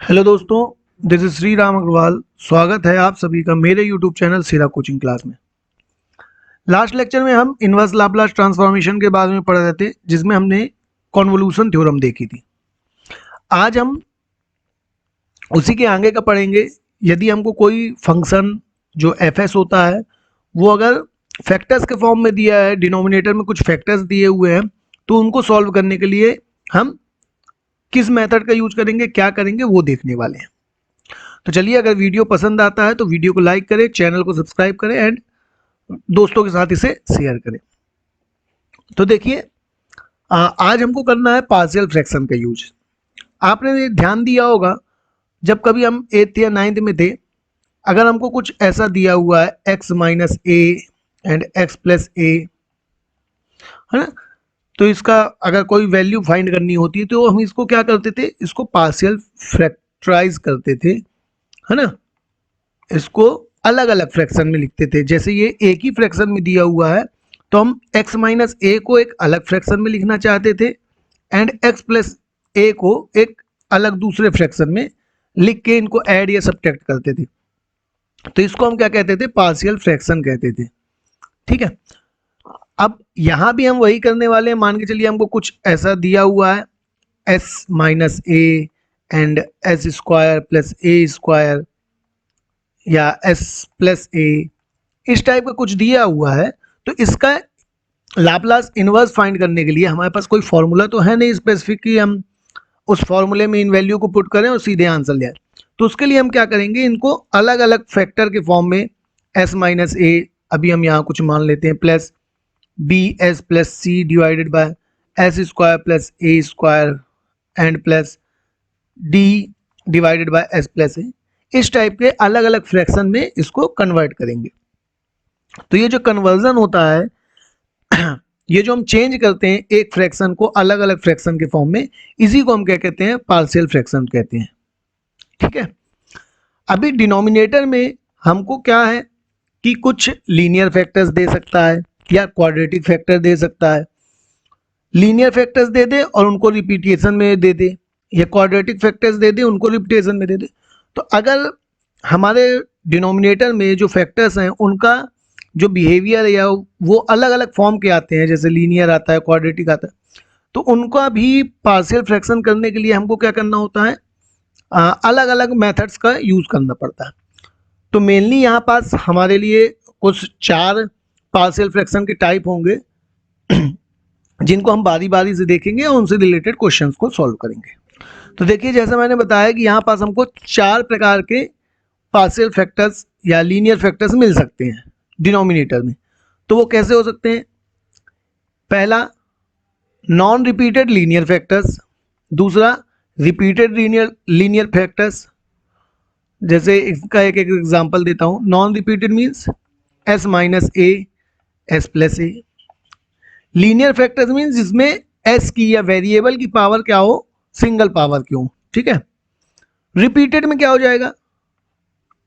Hello दोस्तों, this is Shri Ram Agarwal. स्वागत है आप सभी का मेरे यूट्यूब चैनल सीरा कोचिंग क्लास में। लास्ट लेक्चर में हम इनवर्स लाप्लास ट्रांसफॉर्मेशन के बारे में पढ़ रहे थे, जिसमें हमने कॉन्वोल्यूशन थ्योरम देखी थी। आज हम उसी के आगे का पढ़ेंगे। यदि हमको कोई फंक्शन जो एफ एस होता है वो अगर फैक्टर्स के फॉर्म में दिया है, डिनोमिनेटर में कुछ फैक्टर्स दिए हुए हैं, तो उनको सॉल्व करने के लिए हम किस मेथड का यूज करेंगे, क्या करेंगे, वो देखने वाले हैं। तो चलिए, अगर वीडियो पसंद आता है तो वीडियो को लाइक करें, चैनल को सब्सक्राइब करें एंड दोस्तों के साथ इसे शेयर करें। तो देखिए, आज हमको करना है पार्शियल फ्रैक्शन का यूज। आपने ध्यान दिया होगा, जब कभी हम 8th या 9th में थे, अगर हमको कुछ ऐसा दिया हुआ है x minus A and x plus A, है ना, तो इसका अगर कोई वैल्यू फाइंड करनी होती है तो हम इसको क्या करते थे, इसको पार्शियल फैक्टराइज करते थे, है ना। इसको अलग अलग फ्रैक्शन में लिखते थे। जैसे ये एक ही फ्रैक्शन में दिया हुआ है तो हम x माइनस ए को एक अलग फ्रैक्शन में लिखना चाहते थे एंड x प्लस ए को एक अलग दूसरे फ्रैक्शन में लिख के इनको ऐड या सब्ट्रैक्ट करते थे। तो इसको हम क्या कहते थे, पार्शियल फ्रैक्शन कहते थे। ठीक है, अब यहां भी हम वही करने वाले हैं। मान के चलिए हमको कुछ ऐसा दिया हुआ है, s minus A and S square plus A square या s प्लस ए, इस टाइप का कुछ दिया हुआ है। तो इसका लाप्लास इनवर्स फाइंड करने के लिए हमारे पास कोई फॉर्मूला तो है नहीं स्पेसिफिक कि हम उस फॉर्मूले में इन वैल्यू को पुट करें और सीधे आंसर ले आए। तो उसके लिए हम क्या करेंगे, इनको अलग अलग फैक्टर के फॉर्म में s माइनस ए, अभी हम यहाँ कुछ मान लेते हैं, plus B S plus C divided by S square plus A square and plus D divided by S plus A, इस टाइप के अलग अलग फ्रैक्शन में इसको कन्वर्ट करेंगे। तो ये जो कन्वर्जन होता है, ये जो हम चेंज करते हैं एक फ्रैक्शन को अलग अलग फ्रैक्शन के फॉर्म में, इसी को हम क्या कहते हैं, पार्शियल फ्रैक्शन कहते हैं। ठीक है, अभी डिनोमिनेटर में हमको क्या है कि कुछ लीनियर फैक्टर्स दे सकता है या क्वाड्रेटिक फैक्टर दे सकता है। लीनियर फैक्टर्स दे दे और उनको रिपीटेशन में दे दे, या क्वाड्रेटिक फैक्टर्स दे दे, उनको रिपीटेशन में दे दे। तो अगर हमारे डिनोमिनेटर में जो फैक्टर्स हैं उनका जो बिहेवियर या वो अलग अलग फॉर्म के आते हैं, जैसे लीनियर आता है, क्वाड्रेटिक आता है, तो उनका भी पार्शियल फ्रैक्शन करने के लिए हमको क्या करना होता है, अलग अलग मेथड्स का यूज़ करना पड़ता है। तो मेनली यहाँ पास हमारे लिए कुछ 4 पार्शियल फ्रैक्शन के टाइप होंगे जिनको हम बारी बारी से देखेंगे और उनसे रिलेटेड क्वेश्चंस को सॉल्व करेंगे। तो देखिए, जैसा मैंने बताया कि यहाँ पास हमको 4 प्रकार के पार्शियल फैक्टर्स या लीनियर फैक्टर्स मिल सकते हैं डिनोमिनेटर में। तो वो कैसे हो सकते हैं? पहला, नॉन रिपीटेड लीनियर फैक्टर्स। दूसरा, रिपीटेड लीनियर फैक्टर्स। जैसे इसका एक एग्जांपल देता हूँ। Non repeated means s minus A, S plus A. Linear factors means जिसमें s की या वेरिएबल की पावर क्या हो, सिंगल पावर की हो। ठीक है, रिपीटेड में क्या हो जाएगा,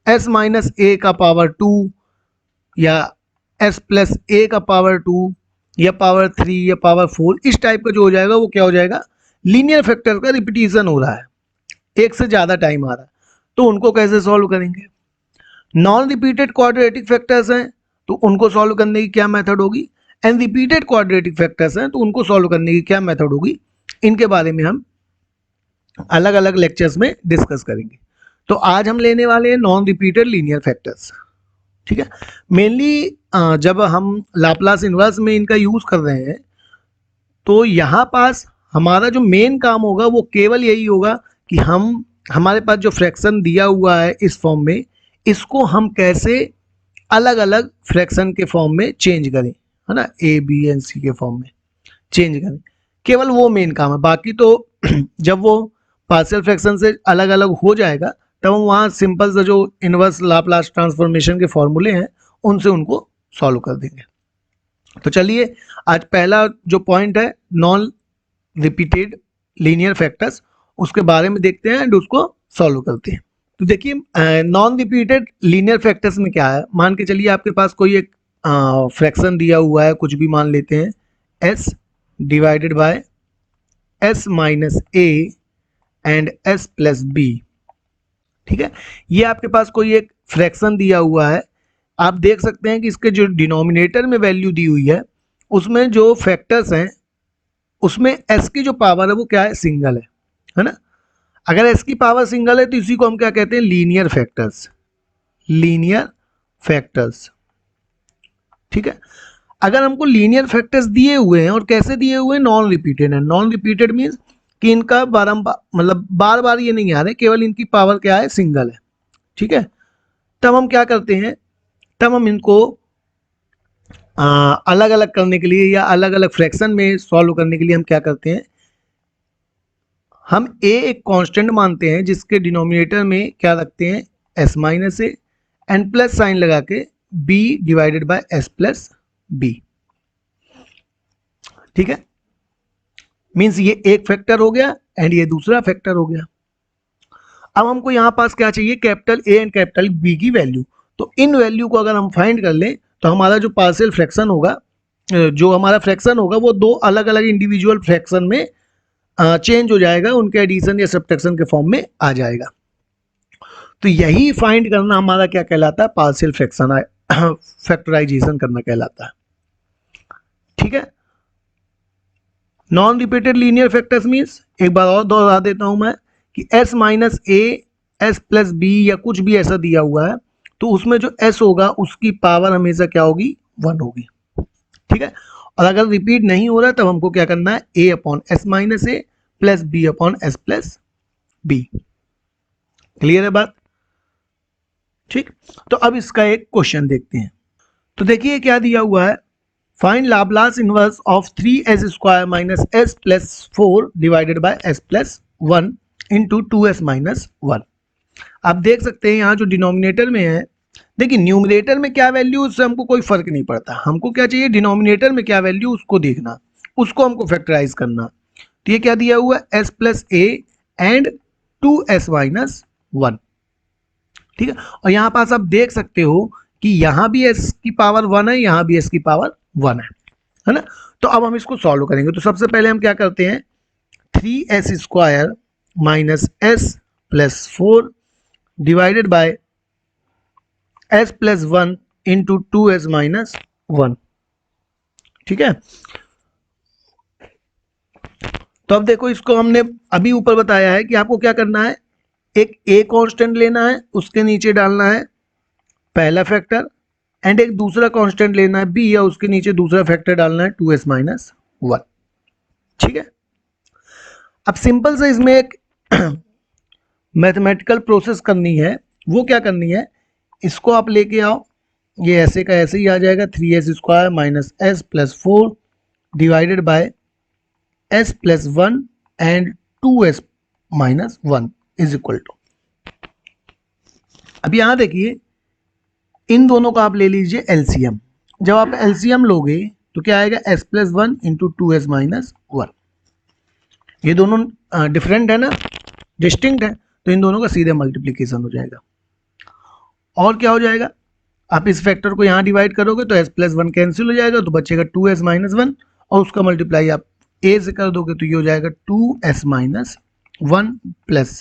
s माइनस ए का पावर 2 या s प्लस ए का पावर 2 या पावर 3 या पावर 4, इस टाइप का जो हो जाएगा वो क्या हो जाएगा, लीनियर फैक्टर का रिपीटिशन हो रहा है, एक से ज़्यादा टाइम आ रहा है। तो उनको कैसे सॉल्व करेंगे? नॉन रिपीटेड क्वाड्रेटिक फैक्टर्स हैं तो उनको सॉल्व करने की क्या मेथड होगी, एंड रिपीटेड क्वाड्रेटिक फैक्टर्स हैं तो उनको सॉल्व करने की क्या मेथड होगी, इनके बारे में हम अलग अलग लेक्चर्स में डिस्कस करेंगे। तो आज हम लेने वाले हैं नॉन रिपीटेड लीनियर फैक्टर्स। ठीक है, मेनली जब हम लाप्लास इनवर्स में इनका यूज कर रहे हैं तो यहाँ पास हमारा जो मेन काम होगा वो केवल यही होगा कि हमारे पास जो फ्रैक्शन दिया हुआ है इस फॉर्म में, इसको हम कैसे अलग अलग फ्रैक्शन के फॉर्म में चेंज करें, है ना, ए बी एंड सी के फॉर्म में चेंज करें। केवल वो मेन काम है। बाकी तो जब वो पार्शियल फ्रैक्शन से अलग अलग हो जाएगा तब हम वहाँ सिंपल से जो इनवर्स लाप्लास ट्रांसफॉर्मेशन के फॉर्मूले हैं उनसे उनको सॉल्व कर देंगे। तो चलिए, आज पहला जो पॉइंट है नॉन रिपीटेड लीनियर फैक्टर्स, उसके बारे में देखते हैं एंड उसको सॉल्व करते हैं। तो देखिए, नॉन रिपीटेड लीनियर फैक्टर्स में क्या है, मान के चलिए आपके पास कोई एक फ्रैक्शन दिया हुआ है, कुछ भी मान लेते हैं, s divided by s minus A and s plus b. ठीक है, ये आपके पास कोई एक फ्रैक्शन दिया हुआ है, आप देख सकते हैं कि इसके जो डिनोमिनेटर में वैल्यू दी हुई है उसमें जो फैक्टर्स हैं उसमें s की जो पावर है वो क्या है, सिंगल है ना। अगर s की पावर सिंगल है तो इसी को हम क्या कहते हैं, लीनियर फैक्टर्स, लीनियर फैक्टर्स। ठीक है, अगर हमको लीनियर फैक्टर्स दिए हुए हैं और कैसे दिए हुए हैं, नॉन रिपीटेड है। नॉन रिपीटेड मीन्स कि इनका बारंबार मतलब बार बार ये नहीं आ रहे, केवल इनकी पावर क्या है, सिंगल है। ठीक है, तब हम क्या करते हैं, तब हम इनको अलग अलग करने के लिए या अलग अलग फ्रैक्शन में सॉल्व करने के लिए हम क्या करते हैं, हम a एक कांस्टेंट मानते हैं जिसके डिनोमिनेटर में क्या रखते हैं, s minus A, and plus sign लगा के b divided by s plus b. ठीक है, मीन्स ये एक फैक्टर हो गया एंड ये दूसरा फैक्टर हो गया। अब हमको यहाँ पास क्या चाहिए, capital A and capital B की वैल्यू। तो इन वैल्यू को अगर हम फाइंड कर लें तो हमारा जो पार्शियल फ्रैक्शन होगा, जो हमारा फ्रैक्शन होगा वो दो अलग अलग इंडिविजुअल फ्रैक्शन में चेंज हो जाएगा, उनके एडिशन या सब्ट्रैक्शन के फॉर्म में आ जाएगा। तो यही फाइंड करना हमारा क्या कहलाता है, पार्शियल फ्रैक्शन फैक्टराइजेशन करना कहलाता है। ठीक है, non repeated linear factors means, एक बार और दोहरा देता हूं मैं कि s minus A, S plus B या कुछ भी ऐसा दिया हुआ है तो उसमें जो s होगा उसकी पावर हमेशा क्या होगी, 1 होगी। ठीक है, और अगर रिपीट नहीं हो रहा है तब हमको क्या करना है, a upon s minus a plus b upon s plus b. Clear है बात। ठीक, तो अब इसका एक क्वेश्चन देखते हैं। तो देखिए क्या दिया हुआ है, find Laplace inverse of 3s square minus s plus 4 divided by s plus 1 into 2s minus 1। आप देख सकते हैं यहाँ जो डिनोमिनेटर में है, देखिए न्यूमरेटर में क्या वैल्यू उससे हमको कोई फर्क नहीं पड़ता, हमको क्या चाहिए, डिनोमिनेटर में क्या वैल्यू उसको देखना, उसको हमको फैक्टराइज करना। तो ये क्या दिया हुआ है, s plus A and 2s minus 1। ठीक है, और यहाँ पास आप देख सकते हो कि यहाँ भी s की पावर 1 है, यहाँ भी s की पावर 1 है ना। तो अब हम इसको सॉल्व करेंगे। तो सबसे पहले हम क्या करते हैं, 3s square minus s plus 4 divided by s plus 1 into 2s minus 1। ठीक है, तो अब देखो इसको हमने अभी ऊपर बताया है कि आपको क्या करना है, एक a कांस्टेंट लेना है, उसके नीचे डालना है पहला फैक्टर, एंड एक दूसरा कांस्टेंट लेना है b या उसके नीचे दूसरा फैक्टर डालना है 2s माइनस 1। ठीक है, अब सिंपल से इसमें एक मैथमेटिकल प्रोसेस करनी है। वो क्या करनी है, इसको आप लेके आओ, ये ऐसे का ऐसे ही आ जाएगा, 3s square minus s plus 4 divided by s plus 1 and 2s minus 1 is equal to. अब यहां देखिए इन दोनों का आप ले लीजिए एलसीएम। जब आप एलसीएम लोगे तो क्या आएगा, s plus 1 into 2s minus 1। ये दोनों डिफरेंट है ना, डिस्टिंक्ट है, तो इन दोनों का सीधे मल्टीप्लीकेशन हो जाएगा। और क्या हो जाएगा, आप इस फैक्टर को यहाँ डिवाइड करोगे तो s प्लस 1 कैंसिल हो जाएगा, तो बचेगा 2s माइनस 1, और उसका मल्टीप्लाई आप a से कर दोगे तो ये हो जाएगा 2s minus 1 plus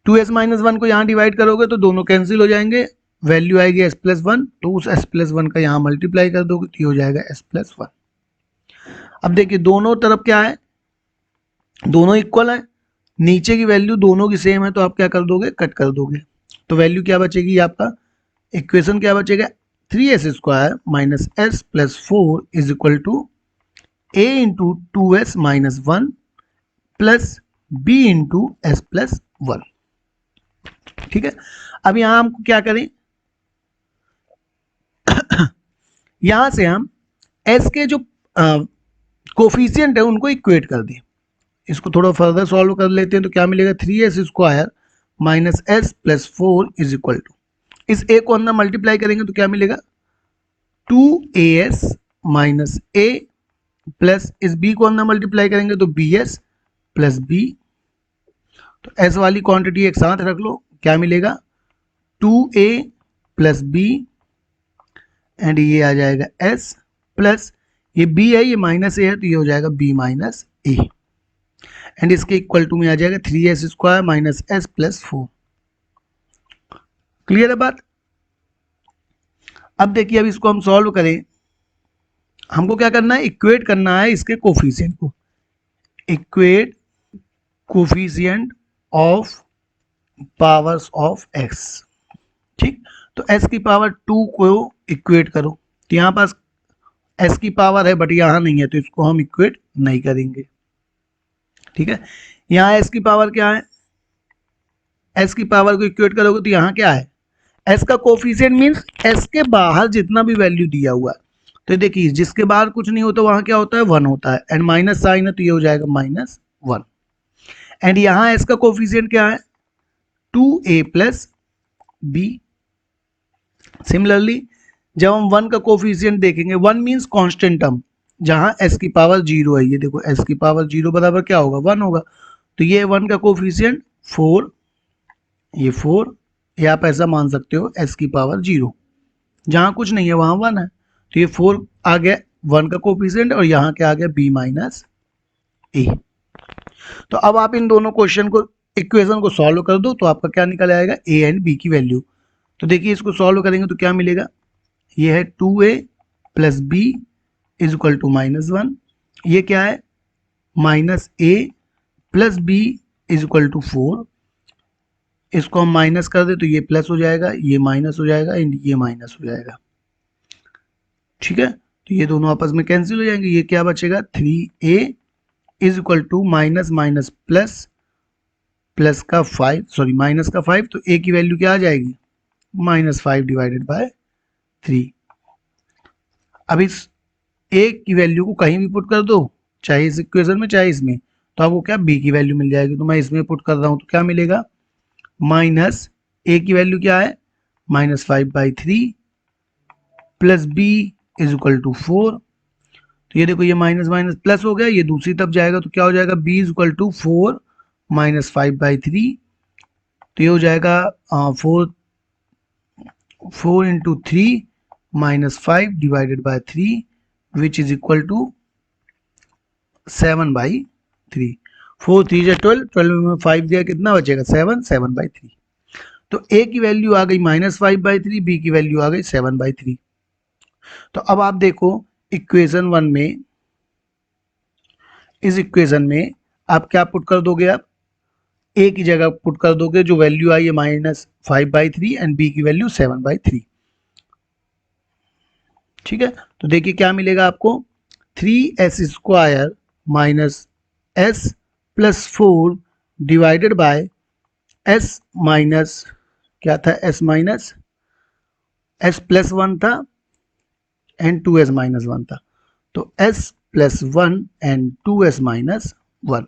2s minus 1 को यहाँ डिवाइड करोगे तो दोनों कैंसिल हो जाएंगे, वैल्यू आएगी s प्लस 1, तो उस s प्लस 1 का यहाँ मल्टीप्लाई कर दोगे तो ये हो जाएगा s प्लस 1। अब देखिए दोनों तरफ क्या है, दोनों इक्वल है, नीचे की वैल्यू दोनों की सेम है, तो आप क्या कर दोगे, कट कर दोगे, तो वैल्यू क्या बचेगी आपका, इक्वेशन क्या बचेगा, 3s square minus s plus 4 is equal to a into 2s minus 1 plus b into s plus 1। ठीक है, अब यहां हम क्या करें, यहां से हम s के जो कोफिशिएंट है उनको इक्वेट कर दें। इसको थोड़ा फर्दर सॉल्व कर लेते हैं, तो क्या मिलेगा, 3s square minus s plus 4 is equal to, इस a को अंदर मल्टीप्लाई करेंगे तो क्या मिलेगा, 2as माइनस a प्लस इस b को अंदर मल्टीप्लाई करेंगे तो bs प्लस b। तो s वाली क्वांटिटी एक साथ रख लो, क्या मिलेगा, 2a प्लस b एंड ये आ जाएगा s प्लस ये b है, ये माइनस a है, तो ये हो जाएगा b माइनस a, एंड इसके इक्वल टू में आ जाएगा 3s square minus s plus 4। Clear है बात। अब देखिए, अब इसको हम सॉल्व करें, हमको क्या करना है, इक्वेट करना है इसके कोफिशिएंट को, equate coefficient of powers of x. ठीक, तो s की पावर 2 को इक्वेट करो, तो यहाँ पास s की पावर है बट यहाँ नहीं है, तो इसको हम इक्वेट नहीं करेंगे। ठीक है, यहाँ s की पावर क्या है, s की पावर को इक्वेट करोगे तो यहाँ क्या है, s का कोफिशिएंट मीन्स s के बाहर जितना भी वैल्यू दिया हुआ है, तो देखिए जिसके बाहर कुछ नहीं होता वहां क्या होता है, 1 होता है, एंड माइनस साइन है तो ये हो जाएगा -1। एंड यहाँ s का कोफिशिएंट क्या है, 2a प्लस b। सिमिलरली जब हम 1 का कोफिशिएंट देखेंगे, 1 मीन्स कांस्टेंट टर्म, जहां s की पावर 0 है, ये देखो s की पावर 0 बराबर क्या होगा, 1 होगा, तो ये 1 का कोफिशिएंट 4, ये 4, ये आप ऐसा मान सकते हो s की पावर 0, जहां कुछ नहीं है वहां 1 है, तो ये 4 आ गया 1 का कोफिशिएंट, और यहाँ क्या आ गया b माइनस ए। तो अब आप इन दोनों क्वेश्चन को, इक्वेशन को सॉल्व कर दो, तो आपका क्या निकल आएगा, a एंड b की वैल्यू। तो देखिए इसको सॉल्व करेंगे तो क्या मिलेगा, ये है 2a plus b is equal to -1, ये क्या है -a plus b is equal to 4, इसको हम माइनस कर दे तो ये प्लस हो जाएगा, ये माइनस हो जाएगा, एंड ये माइनस हो जाएगा। ठीक है, तो ये दोनों आपस में कैंसिल हो जाएंगे, ये क्या बचेगा, 3a is equal to minus minus plus, plus का 5, सॉरी माइनस का 5, तो a की वैल्यू क्या आ जाएगी, -5 डिवाइडेड बाय 3। अब इस a की वैल्यू को कहीं भी पुट कर दो, चाहे इस इक्वेशन में चाहे इसमें, तो आपको क्या b की वैल्यू मिल जाएगी। तो मैं इसमें पुट कर रहा हूं तो क्या मिलेगा, माइनस a की वैल्यू क्या है, -5/3 plus b is equal to 4। तो ये देखो ये माइनस माइनस प्लस हो गया, ये दूसरी तरफ जाएगा तो क्या हो जाएगा, b इज इक्वल टू 4 -5/3, तो ये हो जाएगा 4 into 3 -5 divided by 3 which is equal to 7/3। 4 3 जा 12, 12 में 5 दिया कितना बचेगा, 7, 7/3। तो a की वैल्यू आ गई -5/3, b की वैल्यू आ गई 7/3। तो अब आप देखो इक्वेशन 1 में, इस इक्वेशन में आप क्या पुट कर दोगे, आप a की जगह पुट कर दोगे, जो वैल्यू आई है -5/3 एंड b की वैल्यू 7/3। ठीक है, तो देखिए क्या मिलेगा आपको, 3s² minus s plus 4 divided by s minus क्या था, s माइनस s प्लस 1 था एंड 2s माइनस 1 था, तो s plus 1 and 2s minus 1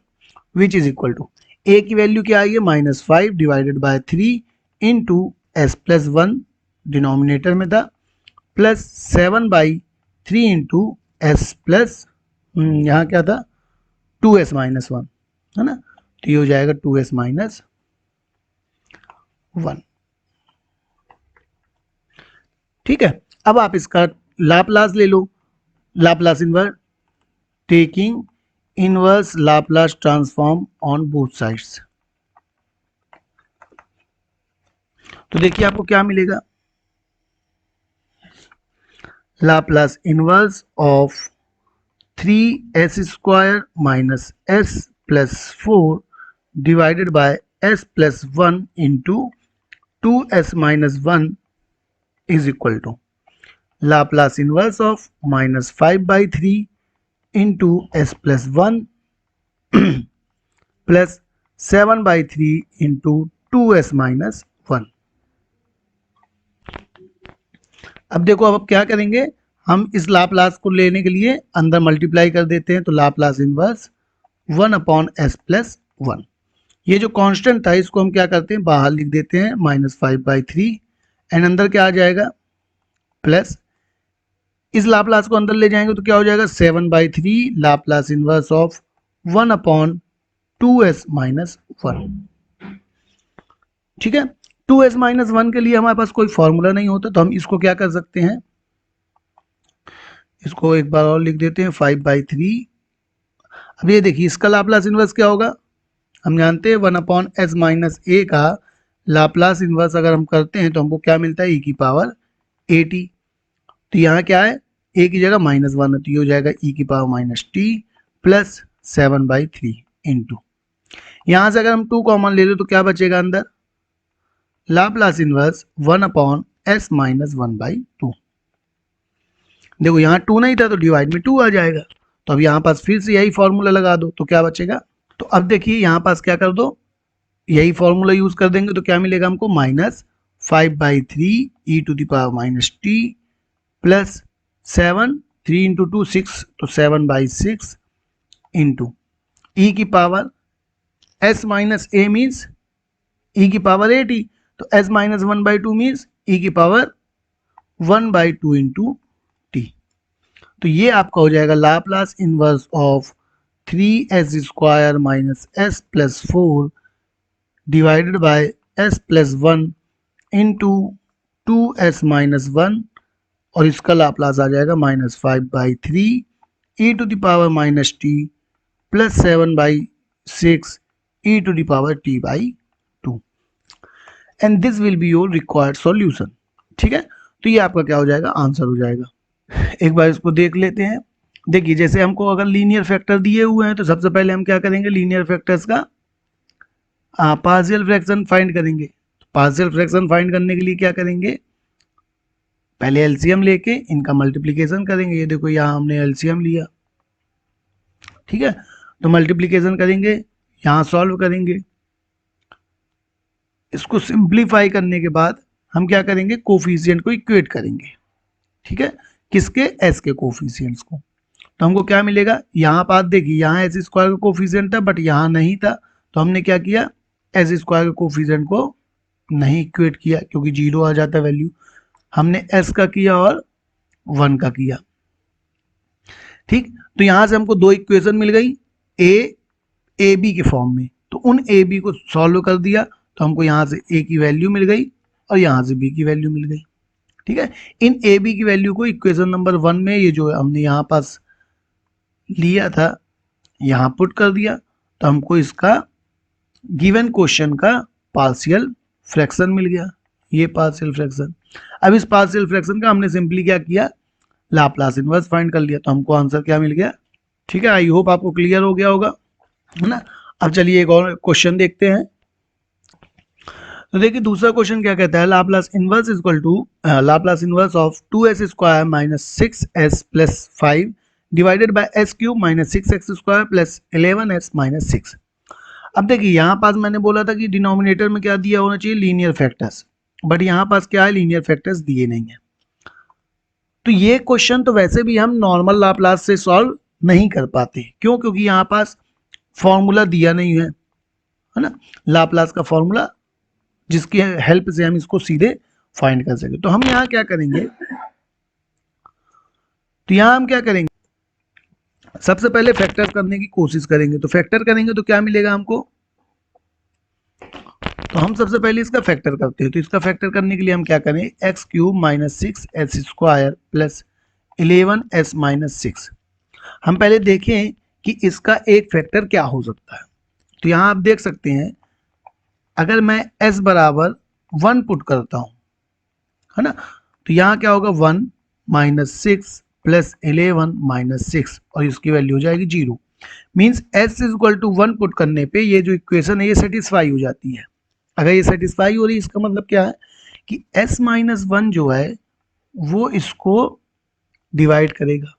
which is equal to, a की वैल्यू क्या आई है, -5 divided by 3 into s plus 1 denominator में था, प्लस 7/3 इंटू एस प्लस, यहाँ क्या था 2s माइनस 1, है ना, तो ये हो जाएगा 2s माइनस 1। ठीक है, अब आप इसका लाप्लास ले लो, Laplace inverse, taking inverse Laplace transform on both sides. तो देखिए आपको क्या मिलेगा, Laplace inverse of 3s² minus s plus 4 divided by s plus 1 into 2s minus 1 is equal to Laplace inverse of -5/3 into s plus 1 plus 7/3 into 2s minus 1। अब देखो अब क्या करेंगे, हम इस लाप्लास को लेने के लिए अंदर मल्टीप्लाई कर देते हैं, तो लाप्लास इनवर्स 1/s प्लस 1, ये जो कांस्टेंट था इसको हम क्या करते हैं, बाहर लिख देते हैं -5/3, एंड अंदर क्या आ जाएगा, प्लस इस लाप्लास को अंदर ले जाएंगे तो क्या हो जाएगा, 7/3 Laplace inverse of 1/2s minus 1। ठीक है, 2s माइनस 1 के लिए हमारे पास कोई फॉर्मूला नहीं होता, तो हम इसको क्या कर सकते हैं, इसको एक बार और लिख देते हैं 5/3। अब ये देखिए इसका लाप्लास इनवर्स क्या होगा, हम जानते हैं 1/s माइनस a का लाप्लास इन्वर्स अगर हम करते हैं तो हमको क्या मिलता है, e की पावर at। तो यहाँ क्या है, a की जगह -1 है तो ये हो जाएगा e की पावर -t प्लस 7/3 इंटू, यहाँ से अगर हम 2 कॉमन ले लो तो क्या बचेगा अंदर, लाप्लास इन्वर्स 1/s-1/2। देखो यहाँ 2 नहीं था तो डिवाइड में 2 आ जाएगा, तो अब यहाँ पास फिर से यही फॉर्मूला लगा दो तो क्या बचेगा, तो अब देखिए यहाँ पास क्या कर दो, यही फॉर्मूला यूज कर देंगे तो क्या मिलेगा हमको, -5/3 e to the power -t plus 7, 3 into 2 6 तो 7/6 इंटू e की power s minus a means e की पावर at, तो s माइनस 1/2 मीन्स e की पावर 1/2 इंटू t। तो ये आपका हो जाएगा Laplace inverse of 3s² minus s plus 4 divided by s plus 1 into 2s minus 1 और इसका लाप्लास आ जाएगा -5/3 e to the power -t plus 7/6 e to the power t/2 and this will be your required solution. ठीक है, तो ये आपका क्या हो जाएगा, आंसर हो जाएगा। एक बार इसको देख लेते हैं। देखिए जैसे हमको अगर लीनियर फैक्टर दिए हुए हैं तो सबसे पहले हम क्या करेंगे, लीनियर फैक्टर्स का पार्शियल फ्रैक्शन फाइंड करेंगे। पार्शियल फ्रैक्शन फाइंड करने के लिए क्या करेंगे, पहले एलसीएम लेके इनका मल्टीप्लिकेशन करेंगे। ये देखो यहाँ हमने एलसीएम लिया, ठीक है, तो मल्टीप्लिकेशन करेंगे, यहाँ सॉल्व करेंगे। इसको सिंप्लीफाई करने के बाद हम क्या करेंगे, कोफिशिएंट को इक्वेट करेंगे। ठीक है, किसके, एस के कोफिशिएंट्स को। तो हमको क्या मिलेगा, यहाँ पास देखिए यहाँ एस स्क्वायर का कोफिशिएंट था बट यहाँ नहीं था, तो हमने क्या किया, एस स्क्वायर के कोफिशिएंट को नहीं इक्वेट किया क्योंकि 0 आ जाता वैल्यू। हमने एस का किया और 1 का किया। ठीक, तो यहां से हमको 2 इक्वेशन मिल गई ए बी के फॉर्म में, तो उन ए बी को सॉल्व कर दिया तो हमको यहाँ से ए की वैल्यू मिल गई और यहाँ से बी की वैल्यू मिल गई। ठीक है, इन ए बी की वैल्यू को इक्वेशन नंबर 1 में, ये जो हमने यहाँ पास लिया था, यहाँ पुट कर दिया तो हमको इसका गिवन क्वेश्चन का पार्शियल फ्रैक्शन मिल गया, ये पार्शियल फ्रैक्शन। अब इस पार्शियल फ्रैक्शन का हमने सिंपली क्या किया, लाप्लास इनवर्स फाइंड कर लिया, तो हमको आंसर क्या मिल गया। ठीक है, आई होप आपको क्लियर हो गया होगा, है ना। अब चलिए एक और क्वेश्चन देखते हैं। तो देखिए दूसरा क्वेश्चन क्या कहता है, Laplace inverse equal to Laplace inverse of 2s² minus 6s plus 5 divided by s³ minus 6x² plus 11s minus 6। अब देखिए यहाँ पास मैंने बोला था कि डिनोमिनेटर में क्या दिया होना चाहिए, लीनियर फैक्टर्स, बट यहाँ पास क्या है, लीनियर फैक्टर्स दिए नहीं है। तो ये क्वेश्चन तो वैसे भी हम नॉर्मल लाप्लास से सॉल्व नहीं कर पाते, क्यों, क्योंकि यहाँ पास फॉर्मूला दिया नहीं है ना, लाप्लास का फॉर्मूला जिसकी हेल्प से हम इसको सीधे फाइंड कर सके। तो हम यहाँ क्या करेंगे, तो यहाँ हम क्या करेंगे, सबसे पहले फैक्टर करने की कोशिश करेंगे। तो फैक्टर करेंगे तो क्या मिलेगा हमको, तो हम सबसे पहले इसका फैक्टर करते हैं। तो इसका फैक्टर करने के लिए हम क्या करें, x³ minus 6s² plus 11s minus 6। हम पहले देखें कि इसका एक फैक्टर क्या हो सकता है। तो यहाँ आप देख सकते हैं, अगर मैं s बराबर 1 पुट करता हूँ, है ना, तो यहाँ क्या होगा, 1 माइनस 6 प्लस 11 माइनस 6 और इसकी वैल्यू हो जाएगी 0। Means s equal to 1 put करने पे ये जो इक्वेशन है ये सेटिस्फाई हो जाती है। अगर ये सेटिस्फाई हो रही है इसका मतलब क्या है कि s माइनस 1 जो है वो इसको डिवाइड करेगा,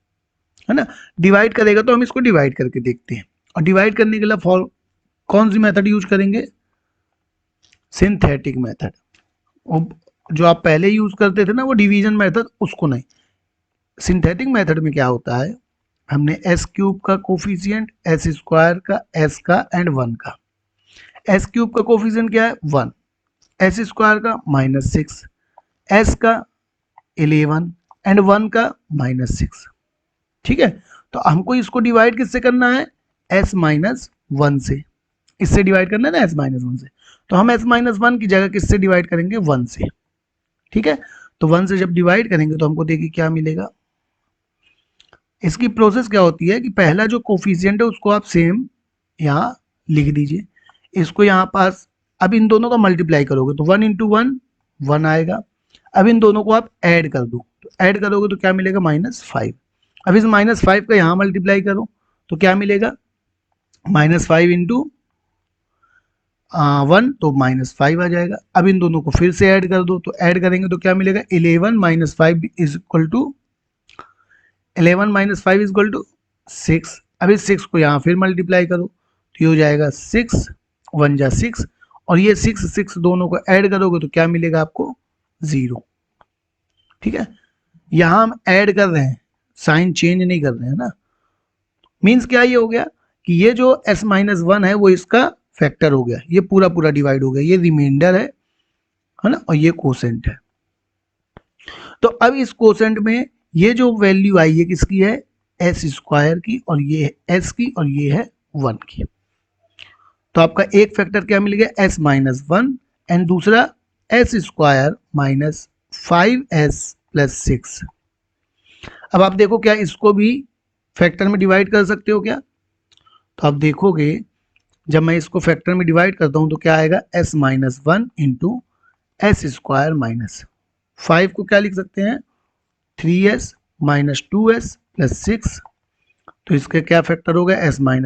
है ना, डिवाइड करेगा। तो हम इसको डिवाइड करके देखते हैं, और डिवाइड करने के लिए कौन सी मेथड यूज करेंगे, सिंथेटिक मेथड। जो आप पहले यूज करते थे ना वो डिवीजन मेथड, उसको नहीं। सिंथेटिक मेथड में क्या होता है, हमने s³ का कोफिशिएंट, s² का, s का एंड 1 का। s³ का कोफिशिएंट क्या है 1, s² का -6, s का 11 एंड 1 का -6। ठीक है, तो हमको इसको डिवाइड किससे करना है, s माइनस 1 से, इससे डिवाइड करना है ना s माइनस 1 से। तो हम s माइनस 1 की जगह किससे डिवाइड करेंगे, 1 से। ठीक है, तो 1 से जब डिवाइड करेंगे तो हमको देखिए क्या मिलेगा। इसकी प्रोसेस क्या होती है कि पहला जो कोफिशिएंट है उसको आप सेम यहाँ लिख दीजिए, इसको यहाँ पास अब इन दोनों का मल्टीप्लाई करोगे तो 1 इंटू 1 1 आएगा। अब इन दोनों को आप ऐड कर दो, तो ऐड करोगे तो क्या मिलेगा -5। अब इस -5 का यहाँ मल्टीप्लाई करो तो क्या मिलेगा -5 इंटू 1 तो -5 आ जाएगा। अब इन दोनों को फिर से ऐड कर दो, तो ऐड करेंगे तो क्या मिलेगा 11 - 5 is equal to 11 - 5 is equal to 6। अब इस 6 को यहाँ फिर मल्टीप्लाई करो तो ये हो जाएगा 6 1 जा 6, और ये 6 6 दोनों को ऐड करोगे तो क्या मिलेगा आपको 0। ठीक है, यहाँ हम ऐड कर रहे हैं, साइन चेंज नहीं कर रहे हैं ना। मीन्स क्या ये हो गया कि ये जो s-1 है वो इसका फैक्टर हो गया, ये पूरा पूरा डिवाइड हो गया, ये रिमाइंडर है ना, और ये कोसेंट है। तो अब इस कोसेंट में ये जो वैल्यू आई है किसकी है, एस स्क्वायर की, और ये है एस की, और ये है 1 की। तो आपका एक फैक्टर क्या मिल गया s-1 एंड दूसरा S square minus 5s plus 6। अब आप देखो क्या इसको भी फैक्टर में डिवाइड कर सकते हो क्या, तो आप देखोगे जब मैं इसको फैक्टर में डिवाइड करता हूं तो क्या आएगा s-1 into S square minus 5 को क्या लिख सकते हैं 3s माइनस 2s प्लस 6। तो इसके क्या फैक्टर हो गया s-1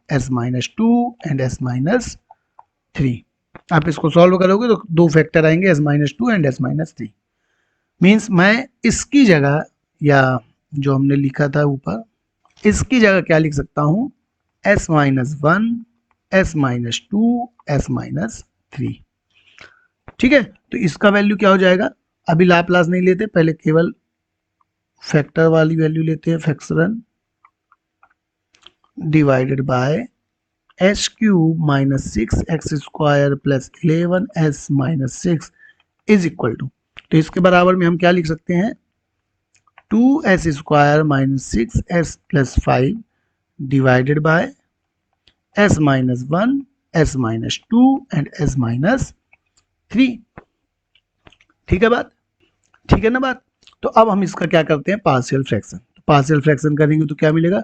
s-2 एंड s-3। आप इसको सॉल्व करोगे तो दो फैक्टर आएंगे s-2 एंड s-3। मीन्स मैं इसकी जगह, या जो हमने लिखा था ऊपर, इसकी जगह क्या लिख सकता हूं s-1 s-2 s-3। ठीक है, तो इसका वैल्यू क्या हो जाएगा, अभी लाप्लास नहीं लेते, पहले केवल फैक्टर वाली वैल्यू लेते हैं। फैक्टरन divided by S cube minus 6x square plus 11s minus 6 is equal to, तो इसके बराबर में हम क्या लिख सकते हैं 2s square minus 6s plus 5 divided bye s-1 s-2 and s-3। ठीक है बात, ठीक है ना बात। तो अब हम इसका क्या करते हैं पार्शियल फ्रैक्शन। तो पार्शियल फ्रैक्शन करेंगे तो क्या मिलेगा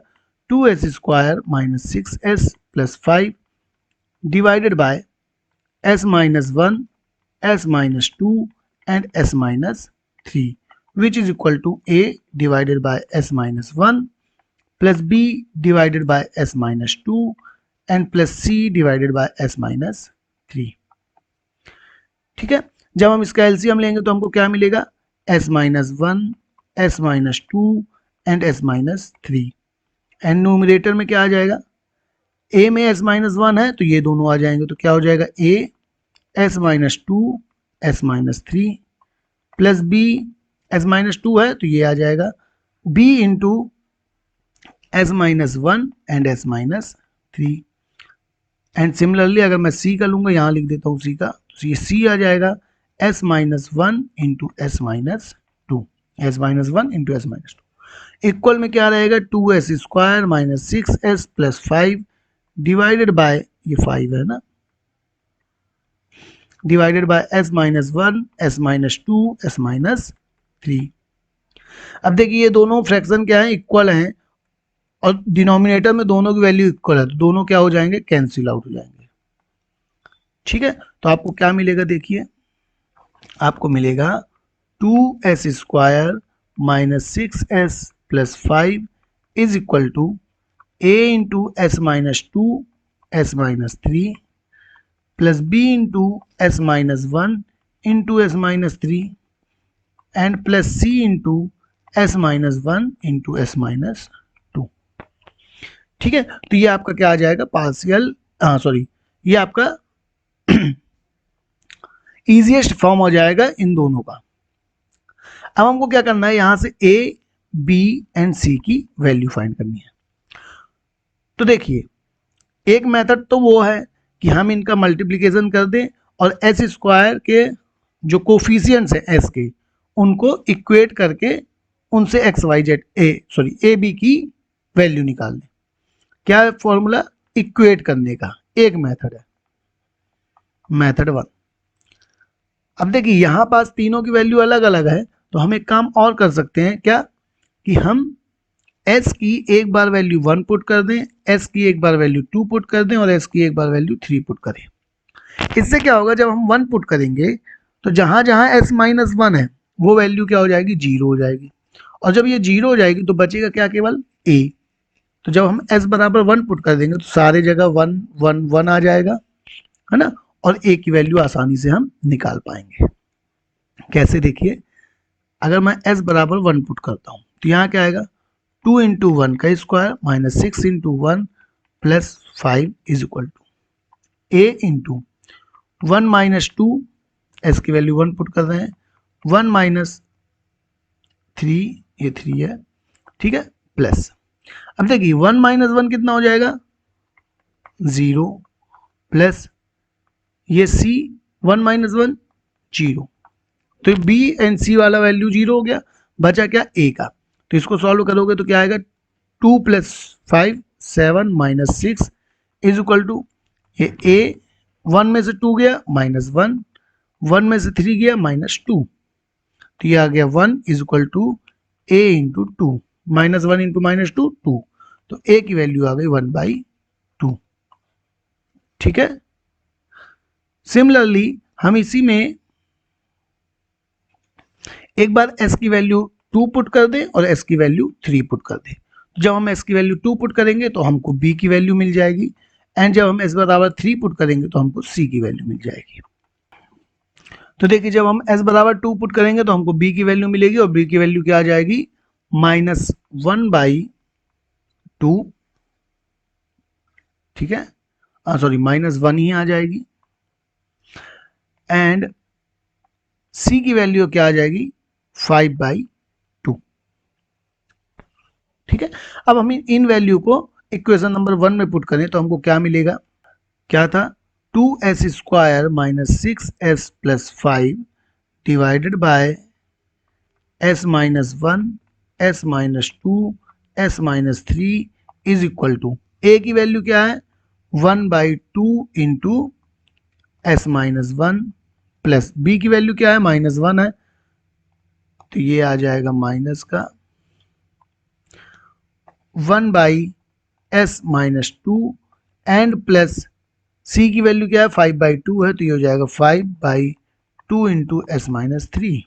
2s square minus 6s plus 5 divided bye s-1 s-2 and s-3 which is equal to a divided by s-1 plus b divided by s-2 and plus c divided by s-3। ठीक है, जब हम इसका LCM लेंगे तो हमको क्या मिलेगा s-1 s-2 and s-3, and numerator में क्या आ जाएगा a में s-1 है तो ये दोनों आ जाएंगे, तो क्या हो जाएगा a s-2 s-3 plus b s-2 है तो ये आ जाएगा b into s-1 and s-3। And similarly अगर मैं c का लूंगा, यहाँ लिख देता हूँ c का, तो ये c आ जाएगा s-1 into s-2 s-1 into s-2 equal में क्या रहेगा 2s square minus 6s plus 5 divided bye, ये 5 है ना, divided by s-1 s-2 s-3। अब देखिए ये दोनों फ्रैक्शन क्या है इक्वल हैं, और डिनोमिनेटर में दोनों की वैल्यू इक्वल है, तो दोनों क्या हो जाएंगे कैंसिल आउट हो जाएंगे। ठीक है, तो आपको क्या मिलेगा देखिए, आपको मिलेगा 2s square minus 6s plus 5 is equal to a into s-2 s-3 plus b into s-1 into s-3 and plus c into s-1 into s-2। ठीक है, तो ये आपका क्या आ जाएगा पार्शियल, सॉरी, ये आपका इजीएस्ट फॉर्म हो जाएगा इन दोनों का। अब हमको क्या करना है, यहां से a b एंड c की वैल्यू फाइंड करनी है। तो देखिए एक मेथड तो वो है कि हम इनका मल्टीप्लिकेशन कर दें और एस स्क्वायर के जो कोफिशिएंट्स हैं एस के, उनको इक्वेट करके उनसे x y z a b की वैल्यू निकाल दें। क्या है फॉर्मूला, इक्वेट करने का एक मेथड है, मेथड 1। अब देखिए यहां पास तीनों की वैल्यू अलग अलग है, तो हम एक काम और कर सकते हैं क्या, कि हम s की एक बार वैल्यू 1 पुट कर दें, s की एक बार वैल्यू 2 पुट कर दें और s की एक बार वैल्यू 3 पुट करें। इससे क्या होगा, जब हम 1 पुट करेंगे तो जहां जहां s माइनस 1 है वो वैल्यू क्या हो जाएगी, 0 हो जाएगी। और जब ये 0 हो जाएगी तो बचेगा क्या, केवल a। तो जब हम s बराबर 1 पुट कर देंगे तो सारे जगह 1 1 1 आ जाएगा, है ना, और a की वैल्यू आसानी से हम निकाल पाएंगे। कैसे, देखिए, अगर मैं s बराबर 1 पुट करता हूं तो यहाँ क्या आएगा, 2 इंटू 1 का square minus 6 into 1 plus 5 is equal to a into 1 minus 2, s की वैल्यू 1 पुट कर रहे हैं, 1 माइनस 3, ये 3 है, ठीक है, प्लस, अब देखिए 1 माइनस 1 कितना हो जाएगा, 0, प्लस ये c 1 माइनस 1 0, तो b एंड c वाला वैल्यू 0 हो गया, बचा क्या, a का। तो इसको सॉल्व करोगे तो क्या आएगा, 2 plus 5 7 minus 6 is equal to, ये a 1 में से 2 गया माइनस 1, 1 में से 3 गया माइनस 2, तो ये आ गया 1 is equal to a into 2, minus 1 into minus 2 2, तो a की वैल्यू आ गई 1/2। ठीक है, सिमिलरली हम इसी में एक बार s की वैल्यू 2 पुट कर दें और s की वैल्यू 3 पुट कर दें। जब हम s की वैल्यू 2 पुट करेंगे तो हमको b की वैल्यू मिल जाएगी, एंड जब हम s बराबर 3 पुट करेंगे तो हमको c की वैल्यू मिल जाएगी। तो देखिए, जब हम s बराबर 2 पुट करेंगे तो हमको b की वैल्यू मिलेगी, और b की वैल्यू क्या आ जाएगी, -1/2, ठीक है, सॉरी -1 ही आ जाएगी, एंड c की वैल्यू क्या आ जाएगी, 5/2। ठीक है, अब हम इन वैल्यू को इक्वेशन नंबर 1 में पुट करें तो हमको क्या मिलेगा, क्या था, 2s square minus 6s plus 5 divided by s minus 1 s minus 2 s minus 3 is equal to, a की वैल्यू क्या है, 1/2 into s minus 1 plus b की वैल्यू क्या है, -1 है, तो ये आ जाएगा माइनस का 1/s minus 2 and plus c की वैल्यू क्या है, 5/2 है, तो ये हो जाएगा 5/2 इंटू s माइनस 3।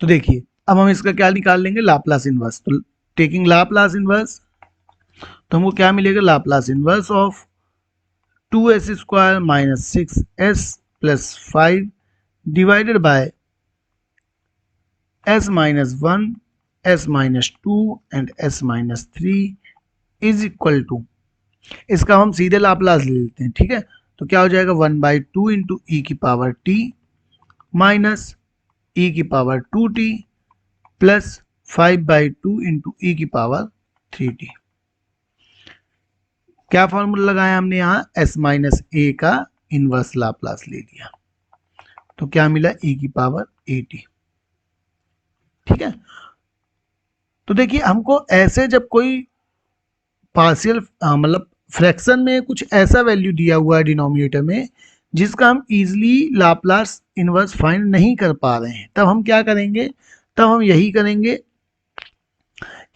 तो देखिए, अब हम इसका क्या निकाल लेंगे, लाप्लास इनवर्स। तो टेकिंग लाप्लास इनवर्स, तो हमको क्या मिलेगा, Laplace inverse of 2s square minus 6s plus 5 divided by s minus 1 s minus 2 and s minus 3 is equal to, इसका हम सीधे लाप्लास ले लेते हैं, ठीक है, तो क्या हो जाएगा, 1/2 इंटू ई की पावर t माइनस ई की पावर 2t प्लस 5/2 इंटू ई की पावर 3t। क्या फॉर्मूला लगाया हमने यहाँ, s माइनस ए का इनवर्स लाप्लास ले लिया, तो क्या मिला, e की पावर 80। ठीक है, तो देखिए, हमको ऐसे जब कोई पार्शियल मतलब फ्रैक्शन में कुछ ऐसा वैल्यू दिया हुआ है डिनोमिनेटर में जिसका हम इजीली लाप्लास इनवर्स फाइंड नहीं कर पा रहे हैं, तब हम क्या करेंगे, तब हम यही करेंगे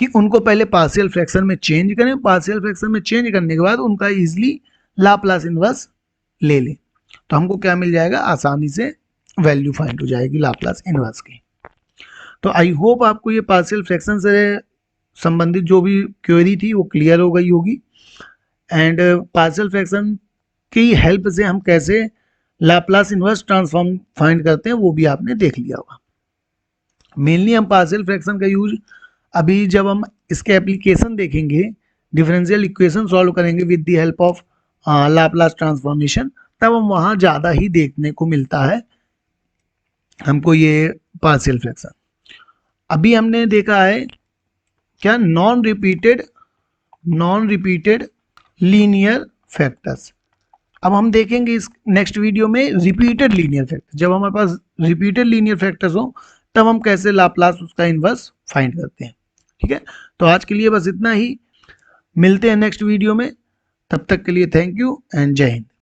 कि उनको पहले पार्शियल फ्रैक्शन में चेंज करें, पार्शियल फ्रैक्शन में चेंज करने के बाद उनका इजीली लाप्लास इनवर्स ले लें, तो हमको क्या मिल जाएगा, आसानी से वैल्यू फाइंड हो जाएगी लाप्लास इनवर्स की। तो आई होप आपको ये पार्शियल फ्रैक्शन से संबंधित जो भी क्वेरी थी वो क्लियर हो गई होगी, एंड पार्शियल फ्रैक्शन की हेल्प से हम कैसे लाप्लास इनवर्स ट्रांसफॉर्म फाइंड करते हैं वो भी आपने देख लिया होगा। मेनली हम पार्शियल फ्रैक्शन का यूज अभी जब हम इसके एप्लीकेशन देखेंगे, डिफरेंशियल इक्वेशन सॉल्व करेंगे with the help of Laplace transformation, तब हम वहाँ ज़्यादा ही देखने को मिलता है हमको ये पार्शियल फ्रैक्शन। अभी हमने देखा है क्या, नॉन रिपीटेड लीनियर फैक्टर्स। अब हम देखेंगे इस नेक्स्ट वीडियो में रिपीटेड लीनियर फैक्टर। जब हमारे पास रिपीटेड लीनियर फैक्टर्स हो तब हम कैसे लाप्लास उसका इनवर्स फाइंड करते हैं। ठीक है, तो आज के लिए बस इतना ही, मिलते हैं नेक्स्ट वीडियो में, तब तक के लिए थैंक यू एंड जय हिंद।